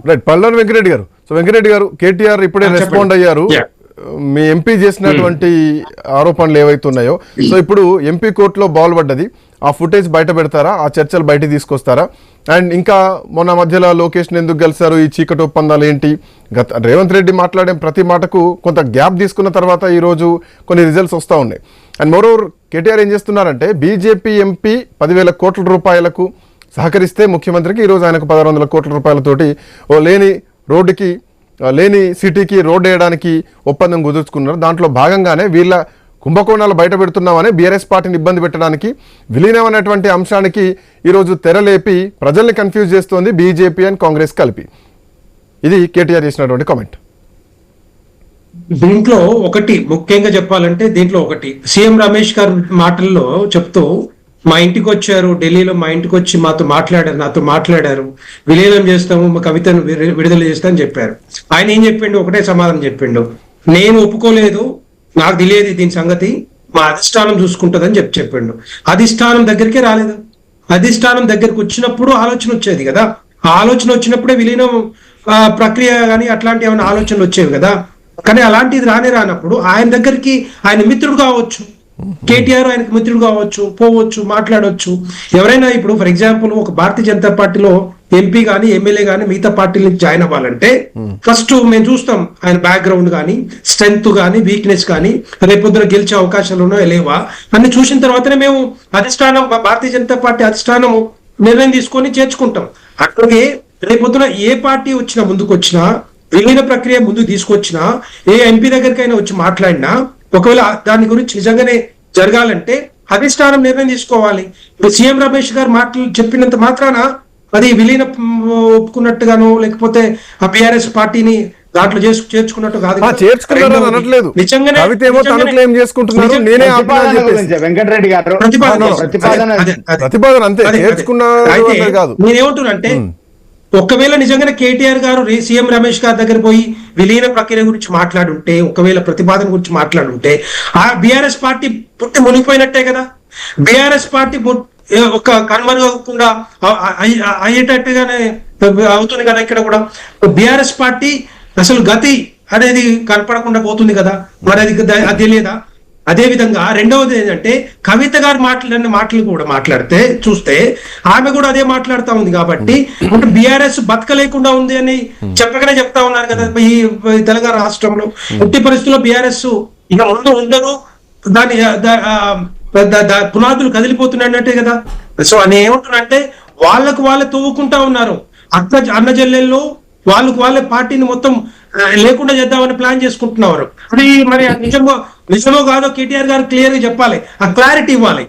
Right, పల్లాని Venkat Reddy గారు. So Venkat Reddy గారు, కేటీఆర్ ఇప్పుడే రెస్పాండ్ అయ్యారు మీ ఎంపీ చేసినటువంటి ఆరోపణలు ఏవైతే ఉన్నాయో. సో ఇప్పుడు ఎంపీ కోర్టులో బాల్ పడ్డది, ఆ ఫుటేజ్ బయట పెడతారా, ఆ చర్చలు బయట తీసుకొస్తారా? అండ్ ఇంకా మొన్న మధ్యలో లొకేషన్ ఎందుకు కలిసారు, ఈ చీకటి ఒప్పందాలు ఏంటి, రేవంత్ రెడ్డి మాట్లాడే ప్రతి మాటకు కొంత గ్యాప్ తీసుకున్న తర్వాత ఈరోజు కొన్ని రిజల్ట్స్ వస్తూ ఉన్నాయి. అండ్ మోరోవర్ కేటీఆర్ ఏం చేస్తున్నారంటే, బీజేపీ ఎంపీ 10,000 కోట్ల రూపాయలకు సహకరిస్తే ముఖ్యమంత్రికి ఈరోజు ఆయనకు 1,600 కోట్ల రూపాయలతోటి లేని సిటీకి రోడ్ వేయడానికి ఒప్పందం కుదుర్చుకున్నారు. దాంట్లో భాగంగానే వీళ్ళ కుంభకోణాలు బయట పెడుతున్నామని బీఆర్ఎస్ పార్టీని ఇబ్బంది పెట్టడానికి విలీనం అనేటువంటి అంశానికి ఈరోజు తెరలేపి ప్రజల్ని కన్ఫ్యూజ్ చేస్తోంది బీజేపీ అండ్ కాంగ్రెస్ కలిపి. ఇది కేటీఆర్ చేసినటువంటి కామెంట్. దీంట్లో ఒకటి ముఖ్యంగా చెప్పాలంటే, దీంట్లో ఒకటి సీఎం రమేష్ గారు మాటల్లో చెప్తూ, మా ఇంటికి వచ్చారు, ఢిల్లీలో మా ఇంటికి వచ్చి నాతో మాట్లాడారు, విలీనం చేస్తాము, మా కవితను విడుదల చేస్తామని చెప్పారు. ఆయన ఏం చెప్పిండు, ఒకటే సమాధానం చెప్పిండు, నేను ఒప్పుకోలేదు, నాకు తెలియదు దీని సంగతి, మా అధిష్టానం చూసుకుంటుందని చెప్పిండు. అధిష్టానం దగ్గరికే రాలేదు. అధిష్టానం దగ్గరికి వచ్చినప్పుడు ఆలోచన వచ్చేది కదా, ఆ ఆలోచన వచ్చినప్పుడే విలీనం ప్రక్రియ కానీ అట్లాంటి ఏమైనా ఆలోచనలు వచ్చేవి కదా. కానీ అలాంటిది రానప్పుడు ఆయన దగ్గరికి, ఆయన మిత్రుడు కావచ్చు, కేటీఆర్ ఆయనకు మిత్రుడు కావచ్చు, పోవచ్చు, మాట్లాడవచ్చు. ఎవరైనా ఇప్పుడు ఫర్ ఎగ్జాంపుల్ ఒక భారతీయ జనతా పార్టీలో ఎంపీ గానీ ఎమ్మెల్యే గానీ మిగతా పార్టీల నుంచి జాయిన్ అవ్వాలంటే ఫస్ట్ మేము చూస్తాం ఆయన బ్యాక్గ్రౌండ్ కానీ, స్ట్రెంగ్త్ కానీ, వీక్నెస్ కానీ, రేపొద్దున గెలిచే అవకాశాలు ఉన్నాయా లేవా అన్ని చూసిన తర్వాతనే మేము అధిష్టానం, భారతీయ జనతా పార్టీ అధిష్టానం నిర్ణయం తీసుకొని చేర్చుకుంటాం. అట్లాగే రేపొద్దున ఏ పార్టీ వచ్చినా, ముందుకు వచ్చినా, విలీన ప్రక్రియ ముందుకు తీసుకొచ్చినా, ఏ ఎంపీ దగ్గరికైనా వచ్చి మాట్లాడినా, ఒకవేళ దాని గురించి నిజంగానే జరగాలంటే అధిష్టానం నిర్ణయం తీసుకోవాలి. సీఎం రమేష్ గారు మాటలు చెప్పినంత మాత్రాన అది విలీన ఒప్పుకున్నట్టుగాను, లేకపోతే ఆ బీఆర్ఎస్ పార్టీని దాంట్లో చేర్చుకున్నట్టు కాదు. వెంకటరెడ్డి గారు నేనేమంటున్నానంటే, ఒకవేళ నిజంగానే కేటీఆర్ గారు సీఎం రమేష్ గారి దగ్గర పోయి విలీన ప్రక్రియ గురించి మాట్లాడుంటే, ఒకవేళ ప్రతిపాదన గురించి మాట్లాడుంటే, ఆ బీఆర్ఎస్ పార్టీ పుట్టి మునిగిపోయినట్టే కదా. బీఆర్ఎస్ పార్టీ ఒక కనుమరుగకుండా అయ్యేటట్టుగానే అవుతుంది కదా. ఇక్కడ కూడా బీఆర్ఎస్ పార్టీ అసలు గతి అనేది కనపడకుండా పోతుంది కదా. మరి అది తెలియదా? అదే విధంగా రెండవది ఏంటంటే, కవిత గారు మాట్లాడిన మాటలు కూడా చూస్తే ఆమె కూడా అదే మాట్లాడుతూ ఉంది. కాబట్టి బీఆర్ఎస్ బతకలేకుండా ఉంది అని చెప్పగానే చెప్తా ఉన్నారు కదా ఈ తెలంగాణ రాష్ట్రంలో. ఎట్టి పరిస్థితుల్లో బీఆర్ఎస్ ఇక ముందు ఉండదు, దాని పునాదులు కదిలిపోతున్నాయి కదా. సో అని ఏమంటున్నారంటే, వాళ్ళకు వాళ్ళే తవ్వుకుంటా ఉన్నారు. అన్న చెల్లెల్లో వాళ్ళే పార్టీని మొత్తం లేకుండా చేద్దామని ప్లాన్ చేసుకుంటున్నారు. అది మరి నిజమో కాదో కేటీఆర్ గారు క్లియర్ గా చెప్పాలి, ఆ క్లారిటీ ఇవ్వాలి.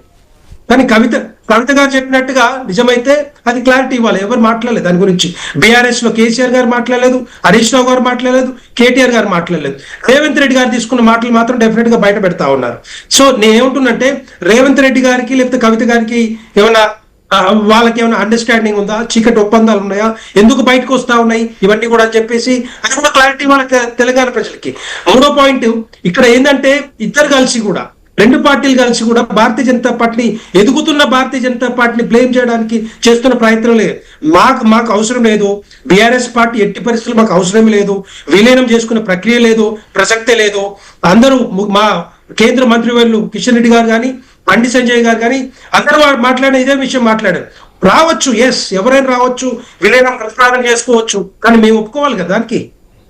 కానీ కవిత గారు చెప్పినట్టుగా నిజమైతే అది క్లారిటీ ఇవ్వాలి. ఎవరు మాట్లాడలేదు దాని గురించి. బీఆర్ఎస్ లో కేసీఆర్ గారు మాట్లాడలేదు, హరీష్ రావు గారు మాట్లాడలేదు, కేటీఆర్ గారు మాట్లాడలేదు. రేవంత్ రెడ్డి గారు తీసుకున్న మాటలు మాత్రం డెఫినెట్ గా బయట పెడతా ఉన్నారు. సో నేనేమంటున్నంటే, రేవంత్ రెడ్డి గారికి లేకపోతే కవిత గారికి ఏమైనా వాళ్ళకి ఏమైనా అండర్స్టాండింగ్ ఉందా, చీకటి ఒప్పందాలు ఉన్నాయా, ఎందుకు బయటకు వస్తా ఉన్నాయి ఇవన్నీ కూడా అని చెప్పేసి అది కూడా క్లారిటీ వాళ్ళకి తెలంగాణ ప్రజలకి. మూడో పాయింట్ ఇక్కడ ఏంటంటే, ఇద్దరు కలిసి కూడా, రెండు పార్టీలు కలిసి కూడా భారతీయ జనతా పార్టీని, ఎదుగుతున్న భారతీయ జనతా పార్టీని బ్లేమ్ చేయడానికి చేస్తున్న ప్రయత్నం లేదు. మాకు అవసరం లేదు, బీఆర్ఎస్ పార్టీ ఎట్టి పరిస్థితులు మాకు అవసరం లేదు, విలీనం చేసుకునే ప్రక్రియ లేదు, ప్రసక్తే లేదు. అందరూ మా కేంద్ర మంత్రివర్యులు కిషన్ రెడ్డి గారు కానీ, బండి సంజయ్ గారు కానీ అందరూ మాట్లాడిన ఇదే విషయం మాట్లాడారు. రావచ్చు, ఎస్, ఎవరైనా రావచ్చు, విలీనం ప్రతిపాదన చేసుకోవచ్చు. కానీ మేము ఒప్పుకోవాలి కదా, దానికి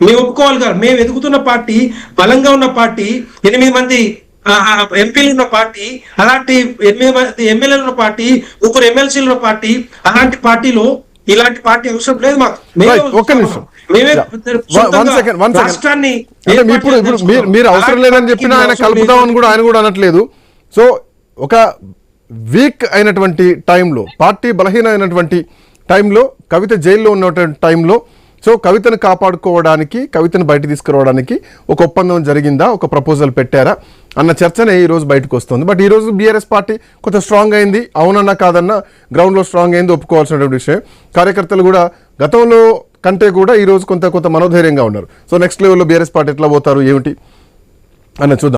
మేము ఒప్పుకోవాలి కదా. మేము ఎదుగుతున్న పార్టీ, బలంగా ఉన్న పార్టీ, 8 మంది ఎంపీలు ఉన్న పార్టీ, అలాంటి 8 మంది ఎమ్మెల్యేలు ఉన్న పార్టీ, 3 ఎమ్మెల్సీలు ఉన్న పార్టీ, అలాంటి పార్టీలో ఇలాంటి పార్టీ అవసరం లేదు మాకు. రాష్ట్రాన్ని మీరు అవసరం లేదని చెప్పినా ఆయన కలుపుతామని కూడా ఆయన కూడా అనట్లేదు. సో ఒక వీక్ అయినటువంటి టైంలో, పార్టీ బలహీనమైనటువంటి టైంలో, కవిత జైల్లో ఉన్నటువంటి టైంలో, సో కవితను కాపాడుకోవడానికి, కవితను బయట తీసుకురావడానికి ఒక ఒప్పందం జరిగిందా, ఒక ప్రపోజల్ పెట్టారా అన్న చర్చనే ఈరోజు బయటకు వస్తుంది. బట్ ఈరోజు బీఆర్ఎస్ పార్టీ కొంత స్ట్రాంగ్ అయింది, అవునన్నా కాదన్నా గ్రౌండ్లో స్ట్రాంగ్ అయింది, ఒప్పుకోవాల్సినటువంటి విషయం. కార్యకర్తలు కూడా గతంలో కంటే కూడా ఈరోజు కొంత మనోధైర్యంగా ఉన్నారు. సో నెక్స్ట్ లెవెల్లో బీఆర్ఎస్ పార్టీ ఎట్లా పోతారు ఏమిటి అన్న చూద్దాం.